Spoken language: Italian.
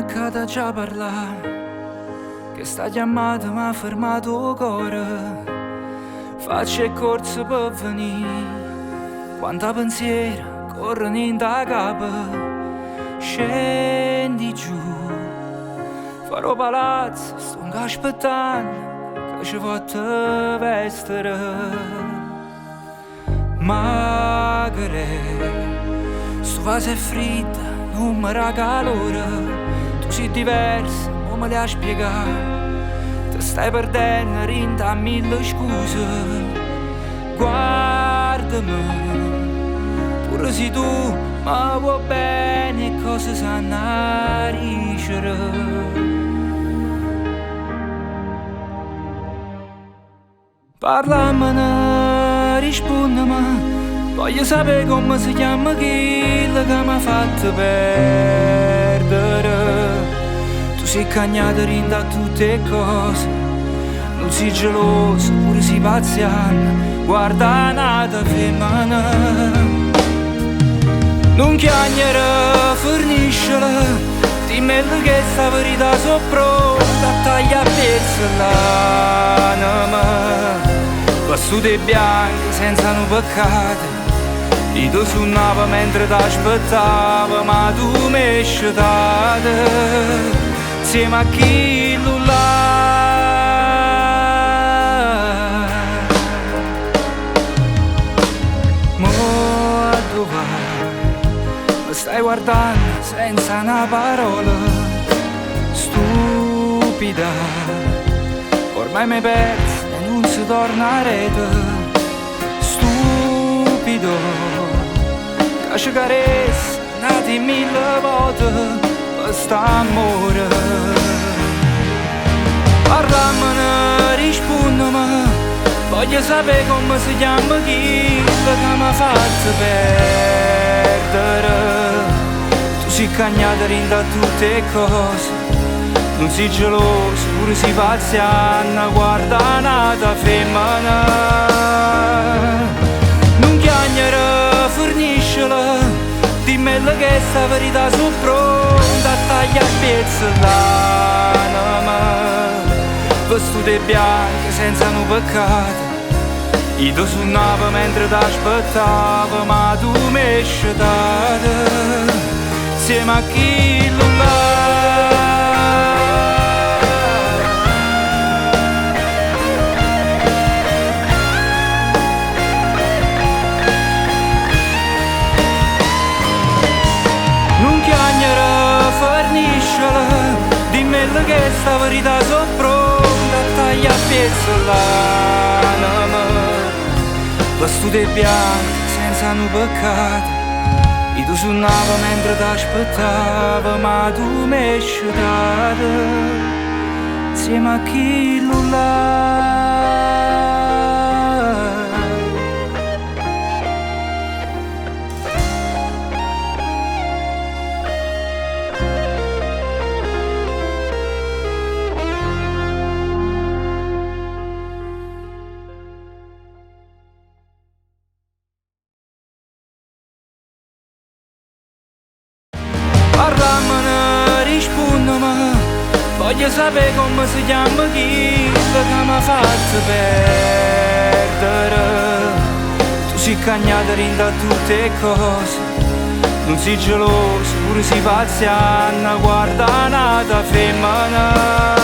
me che da già parla, che sta chiamata mi ha fermato il cuore. Faccio il corso per venire, quanta pensiero corrono in da capo. Scendi giù, farò palazzo, sto aspettando che ci faccia vestere. Magari sto vaso è fritta, non mi dà calore. Tu sei diversa, non me le ha spiegato. Ti stai perdendo, rinda a mille scuse. Guardami, pure se tu ma vuoi bene cosa sanno a ricere. Parlamene, rispondimi, voglio sapere come si chiama quello che mi ha fatto perdere. Tu sei cagnata rinda a tutte le cose, non sei geloso, pure sei paziente, guarda nata femmina. Non chiagnere, forniscela, dimmi che sta verità so pronta a tagliare a pezzi l'anima. Vestute bianche senza un peccato, io ti suonavo mentre ti aspettavo, ma tu mi hai scettato insieme a chi là. Mo a dove vai? Mi stai guardando senza una parola, stupida, ormai mi persi e non si torna a rete. Stupido, che ci carezza nati mille volte per st'amore. Parlamene, rispondimi, voglio sapere come si chiama chi che mi ha fatto perdere. Tu sei cagnata rinda a tutte le cose, non sei geloso, pure sei paziente, guarda nata femmina. Non chiagnere, forniscela, dimmi che sta verità so pronta a tagliare a pezzi l'anima. Vestute bianche senza un peccato, io ti suonavo mentre ti aspettavo, ma tu mi hai scettato insieme a chi là. Dimmi che sta verità so pronta a tagliare a pezzi l'anima. Vestute bianche senza un peccato, io ti suonavo mentre ti aspettavo, ma tu mi hai scettato insieme a chi là. Parlamene, rispondimi, voglio sapere come si chiama chi che mi ha fatto perdere. Tu sei cagnata rinda a tutte le cose, non sei geloso, pure sei paziente, guarda nata femmina.